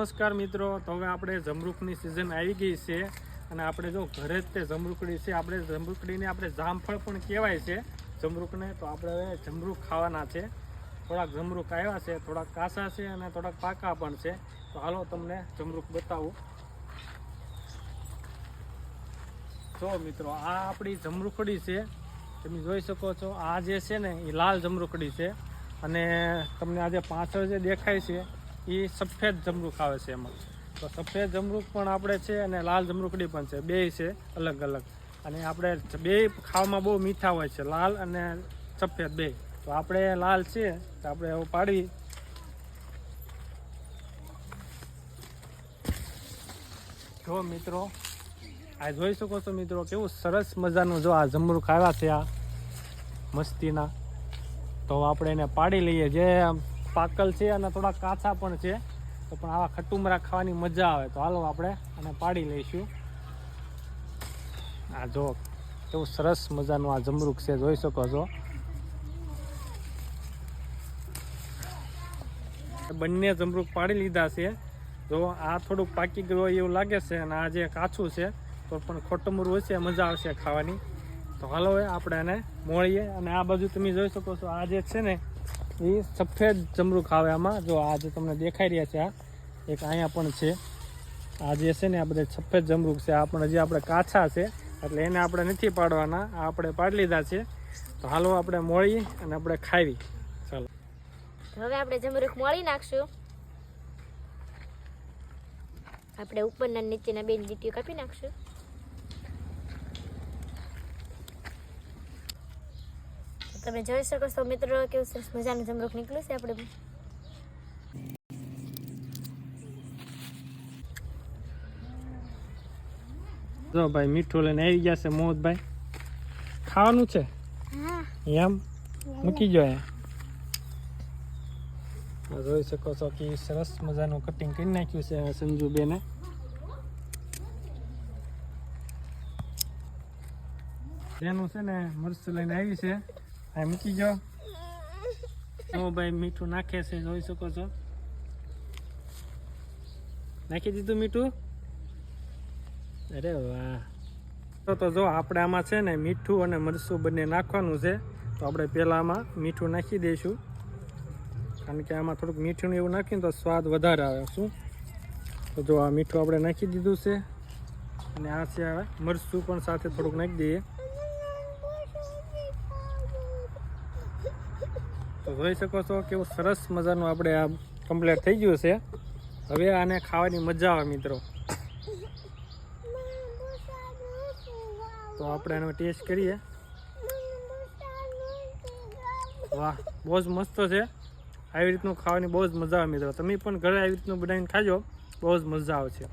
નમસ્કાર મિત્રો, તો હવે આપણે જમરૂખની સિઝન આવી ગઈ છે અને આપણે જો ઘરે જ તે જમરૂખડી છે. આપણે જમરૂખડીને આપણે જામફળ પણ કહેવાય છે જમરૂખને. તો આપણે હવે જમરૂખ ખાવાના છે. થોડાક જમરૂખ આવ્યા છે, થોડાક કાચા છે અને થોડાક પાકા પણ છે. તો હાલો તમને જમરૂખ બતાવું. જો મિત્રો, આ આપણી જમરૂખડી છે, તમે જોઈ શકો છો. આ જે છે ને એ લાલ જમરૂખડી છે અને તમને આજે પાછળ જે દેખાય છે એ સફેદ જમરૂખ આવે છે. એમાં તો સફેદ જમરૂખ પણ આપણે છે અને લાલ જમરૂખડી પણ છે, બે છે અલગ અલગ. અને આપણે બે ખાવામાં બહુ મીઠા હોય છે, લાલ અને સફેદ બે. તો આપણે લાલ છે તો આપણે એવું પાડી. જો મિત્રો, આ જોઈ શકો છો મિત્રો, કેવું સરસ મજાનું જો આ જમરૂખ આવ્યા છે આ મસ્તીના. તો આપણે એને પાડી લઈએ. જે પાકલ છે અને થોડા કાચા પણ છે, તો પણ આવા ખટુમરા ખાવાની મજા આવે. તો હાલો આપણે આને પાડી લઈશું. આ જો કેવું સરસ મજાનું આ જમરૂખ છે, જોઈ શકો છો. બંને જમરૂખ પાડી લીધા છે. જો આ થોડુંક પાકી ગયું હોય એવું લાગે છે અને આ જે કાચું છે તો પણ ખોટમરું હશે, મજા આવશે ખાવાની. તો હાલો આપણે આને મોળીએ. અને આ બાજુ તમે જોઈ શકો છો, આ જે છે ને એ સફેદ જમરૂખ આવે આમાં. જો આ જે તમને દેખાઈ રહ્યા છે, આ એક અહીંયા પણ છે. આ જે છે ને આ બધા સફેદ જમરૂખ છે. આ પણ હજી આપણે કાચા છે એટલે એને આપણે નથી પાડવાના, આ આપણે પાડી લીધા છે. તો હાલો આપણે મોળી અને આપણે ખાવી. ચાલો હવે આપણે જમરૂખ મોળી નાખશું. આપણે ઉપરના નીચેના બે લીટીઓ કાપી નાખશું. તમે જોઈ શકો છો મિત્રો, કેવું સરસ મજાનું જમરૂખ નીકળ્યું છે આપણે. જો ભાઈ મીઠું લઈને આવી ગયા છે મોહદભાઈ. ખાવાનું છે એમ મૂકી જો. જોઈ શકો છો કે સરસ મજાનું કટિંગ કરી નાખ્યું છે સંજુબેને. જેનું છે ને મરચું લઈને આવી છે, આ મૂકી જો. ઓ ભાઈ મીઠું નાખે છે, જોઈ શકો છો. નાખી દીધું મીઠું. અરે વાહ. તો જો આપણે આમાં છે ને મીઠું અને મરચું બંને નાખવાનું છે. તો આપણે પહેલાં આમાં મીઠું નાખી દઈશું, કારણ કે આમાં થોડુંક મીઠું એવું નાખીને તો સ્વાદ વધારે આવે. શું? તો જો આ મીઠું આપણે નાખી દીધું છે અને આ છે હવે મરચું પણ સાથે થોડુંક નાખી દઈએ. તો જોઈ શકો છો કેવું સરસ મજાનું આપણે આ કમ્પ્લીટ થઈ ગયું છે. હવે આને ખાવાની મજા આવે મિત્રો. તો આપણે આનો ટેસ્ટ કરીએ. વાહ, બહુ જ મસ્ત છે. આવી રીતનું ખાવાની બહુ જ મજા આવે મિત્રો. તમે પણ ઘરે આવી રીતનું બનાવીને ખાજો, બહુ જ મજા આવે છે.